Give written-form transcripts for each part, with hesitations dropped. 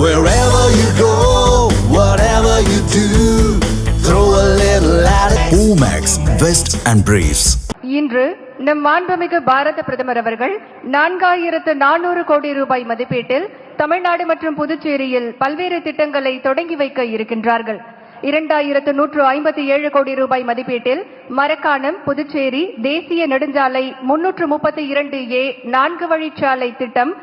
Wherever you go, whatever you do, throw a little at it. Omax, Vest and Briefs. இன்று நம் மாண்புமிகு பாரத பிரதமர் அவர்கள் 4400 கோடி ரூபாய் மதிப்பீட்டில் தமிழ்நாடு மற்றும் புதுச்சேரியில் பல்வேறு திட்டங்களை தொடங்கி வைக்க இருக்கின்றார்கள். 2157 கோடி ரூபாய் மதிப்பீட்டில் மரக்காணம் புதுச்சேரி தேசிய நெடுஞ்சாலை 332A 4 வழிச்சாலை திட்டம்,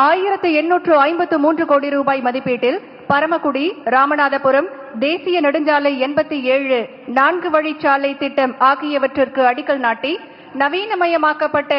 1853 கோடி ரூபாய் மதிப்பீட்டில் பரமக்குடி ராமநாதபுரம் தேசிய நெடுஞ்சாலை 87 4 வழிச்சாலை திட்டம் ஆகியவற்றிற்கு அடிக்கல் நாட்டி நவீனமயமாக்கப்பட்ட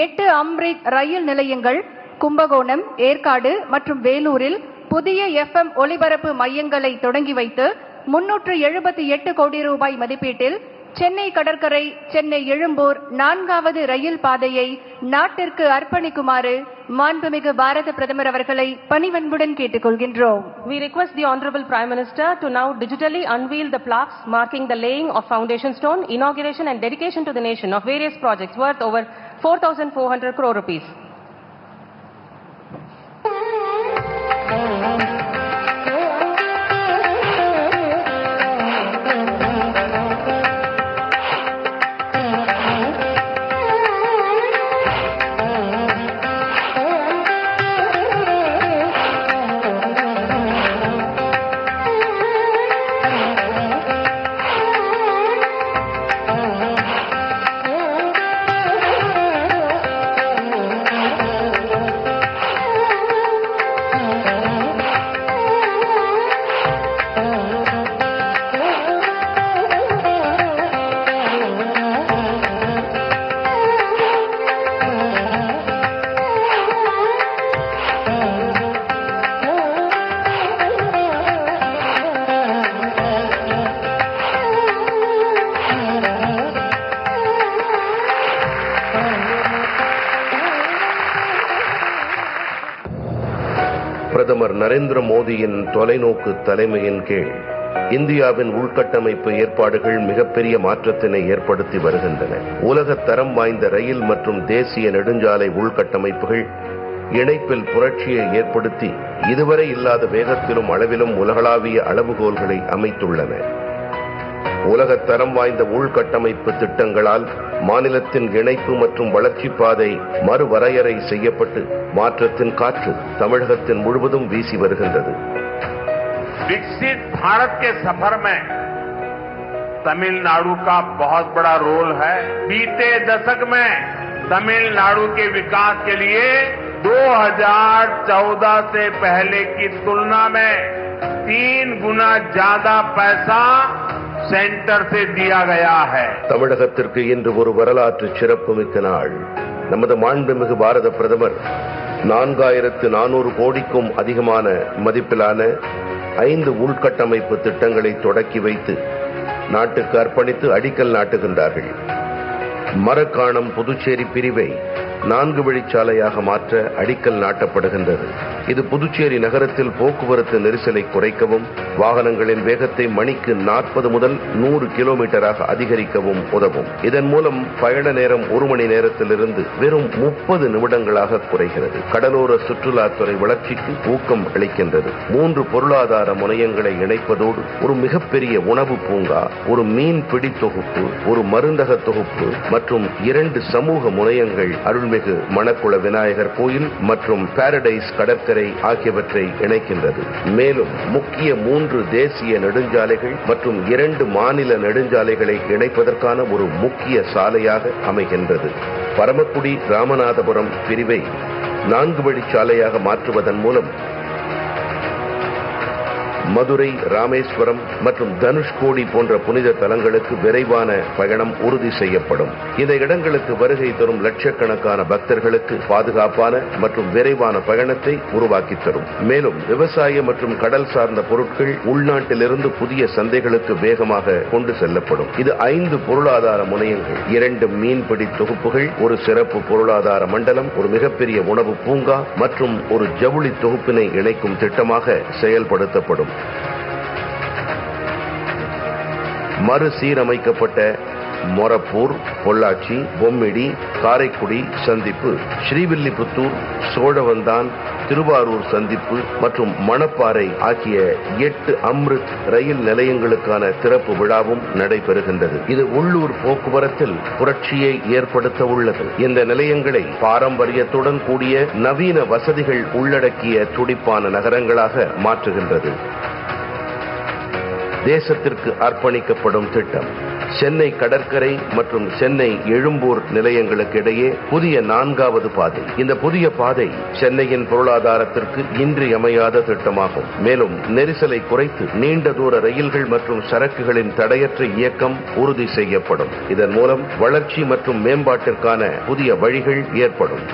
8 அம்ரித் ரயில் நிலையங்கள், கும்பகோணம், ஏற்காடு மற்றும் வேலூரில் புதிய FM ஒலிபரப்பு மையங்களை தொடங்கி வைத்து 378 கோடி ரூபாய் மதிப்பீட்டில் சென்னை கடற்கரை சென்னை எழும்பூர் 4வது ரயில் பாதையை நாட்டிற்கு அர்ப்பணிக்குமாறு மாண்புமிகு பாரத பிரதமர் அவர்களை பணிவன்புடன் கேட்டுக்கொள்கின்றோம். We request the Honorable Prime Minister to now digitally unveil the plaques marking the laying of foundation stone, inauguration and dedication to the nation of various projects worth over 4,400 crore rupees. பிரதமர் நரேந்திர மோடியின் தொலைநோக்கு தலைமையின் கீழ் இந்தியாவின் உள்கட்டமைப்பு ஏற்பாடுகள் மிகப்பெரிய மாற்றத்தினை ஏற்படுத்தி வருகின்றன. உலக தரம் வாய்ந்த ரயில் மற்றும் தேசிய நெடுஞ்சாலை உள்கட்டமைப்புகள் இணைப்பில் புரட்சியை ஏற்படுத்தி இதுவரை இல்லாத வேகத்திலும் அளவிலும் உலகளாவிய அளவுகோல்களை அமைத்துள்ளன. உலக தரம் வாய்ந்த உள்கட்டமைப்பு திட்டங்களால் மாநிலத்தின் இணைப்பு மற்றும் வளர்ச்சி பாதை மறுவரையறை செய்யப்பட்டு மாற்றத்தின் காற்று தமிழகத்தின் முழுவதும் வீசி வருகின்றது. विकसित भारत के सफर में तमिलनाडु का बहुत बड़ा रोल है. बीते दशक में तमिलनाडु के विकास के लिए 2014 से पहले की तुलना में 3 गुना ज्यादा पैसा सेंटर से दिया गया है. தமிழகத்திற்கு இன்று ஒரு வரலாற்று சிறப்புமிக்க நாள். நமது மாண்புமிகு பாரத பிரதமர் 4400 கோடிக்கும் அதிகமான மதிப்பிலான 5 உள்கட்டமைப்பு திட்டங்களை தொடக்கி வைத்து நாட்டுக்கு அர்ப்பணித்து அடிக்கல் நாட்டுகின்றார்கள். மரக்காணம் புதுச்சேரி பிரிவை 4 வழிச்சாலையாக மாற்ற அடிக்கல் நாட்டப்படுகின்றது. இது புதுச்சேரி நகரத்தில் போக்குவரத்து நெரிசலை குறைக்கவும் வாகனங்களின் வேகத்தை மணிக்கு 40 முதல் 100 கிலோமீட்டராக அதிகரிக்கவும் உதவும். இதன் மூலம் பயண நேரம் 1 மணி நேரத்திலிருந்து வெறும் 30 நிமிடங்களாக குறைகிறது. கடலோர சுற்றுலாத்துறை வளர்ச்சிக்கு ஊக்கம் அளிக்கின்றது. 3 பொருளாதார முனையங்களை இணைப்பதோடு ஒரு மிகப்பெரிய உணவு பூங்கா, ஒரு மீன் பிடி தொகுப்பு, ஒரு மருந்தக தொகுப்பு மற்றும் 2 சமூக முனையங்கள் அருள்மிகு மணக்குள விநாயகர் கோயில் மற்றும் பாரடைஸ் கடற்கரை ஆகியவற்றை இணைக்கின்றது. மேலும் முக்கிய 3 தேசிய நெடுஞ்சாலைகள் மற்றும் 2 மாநில நெடுஞ்சாலைகளை இணைப்பதற்கான ஒரு முக்கிய சாலையாக அமைகின்றது. பரமக்குடி ராமநாதபுரம் பிரிவை 4 வழிச்சாலையாக மாற்றுவதன் மூலம் மதுரை, ராமேஸ்வரம் மற்றும் தனுஷ்கோடி போன்ற புனித தலங்களுக்கு விரைவான பயணம் உறுதி செய்யப்படும். இந்த இடங்களுக்கு வருகை தரும் லட்சக்கணக்கான பக்தர்களுக்கு பாதுகாப்பான மற்றும் விரைவான பயணத்தை உருவாக்கி தரும். மேலும் விவசாய மற்றும் கடல் சார்ந்த பொருட்கள் உள்நாட்டிலிருந்து புதிய சந்தைகளுக்கு வேகமாக கொண்டு செல்லப்படும். இது 5 பொருளாதார முனையங்கள், 2 மீன்பிடி தொகுப்புகள், ஒரு சிறப்பு பொருளாதார மண்டலம், ஒரு மிகப்பெரிய உணவு பூங்கா மற்றும் ஒரு ஜவுளி தொகுப்பினை இணைக்கும் திட்டமாக செயல்படுத்தப்படும். மறுசீரமைக்கப்பட்ட மொரப்பூர், பொள்ளாச்சி, பொம்மிடி, காரைக்குடி சந்திப்பு, ஸ்ரீவில்லிபுத்தூர், சோழவந்தான், திருவாரூர் சந்திப்பு மற்றும் மணப்பாறை ஆகிய 8 அம்ருத் ரயில் நிலையங்களுக்கான திறப்பு விழாவும் நடைபெறுகின்றது. இது உள்ளூர் போக்குவரத்தில் புரட்சியை ஏற்படுத்த உள்ளது. இந்த நிலையங்களை பாரம்பரியத்துடன் கூடிய நவீன வசதிகள் உள்ளடக்கிய துடிப்பான நகரங்களாக மாற்றுகின்றது. தேசத்திற்கு அர்ப்பணிக்கப்படும் திட்டம். சென்னை கடற்கரை மற்றும் சென்னை எழும்பூர் நிலையங்களுக்கு இடையே புதிய 4வது பாதை. இந்த புதிய பாதை சென்னையின் பொருளாதாரத்திற்கு இன்றியமையாத திட்டமாகும். மேலும் நெரிசலை குறைத்து நீண்ட தூர ரயில்கள் மற்றும் சரக்குகளின் தடையற்ற இயக்கம் உறுதி செய்யப்படும். இதன் மூலம் வளர்ச்சி மற்றும் மேம்பாட்டிற்கான புதிய வழிகள் ஏற்படும்.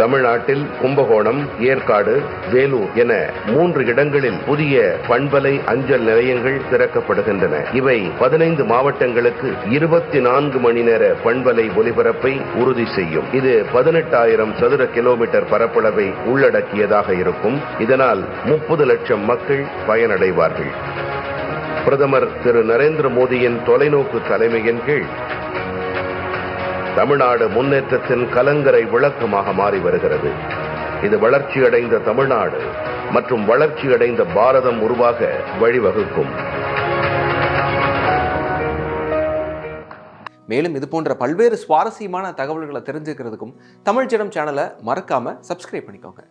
தமிழ்நாட்டில் கும்பகோணம், ஏற்காடு, வேலூர் என 3 இடங்களில் புதிய பண்பலை அஞ்சல் நிலையங்கள் திறக்கப்படுகின்றன. இவை 15 மாவட்டங்களுக்கு 24 மணி நேர பண்பலை ஒலிபரப்பை உறுதி செய்யும். இது 18,000 சதுர கிலோமீட்டர் பரப்பளவை உள்ளடக்கியதாக இருக்கும். இதனால் 30 லட்சம் மக்கள் பயனடைவார்கள். பிரதமர் திரு நரேந்திர மோடியின் தொலைநோக்கு தலைமையின் கீழ் தமிழ்நாடு முன்னேற்றத்தின் கலங்கரை விளக்கமாக மாறி வருகிறது. இது வளர்ச்சியடைந்த தமிழ்நாடு மற்றும் வளர்ச்சியடைந்த பாரதம் உருவாக வழிவகுக்கும். மேலும் இது போன்ற பல்வேறு சுவாரஸ்யமான தகவல்களை தெரிஞ்சுக்கிறதுக்கும் தமிழ் ஜனம் சேனலை மறக்காம சப்ஸ்கிரைப் பண்ணிக்கோங்க.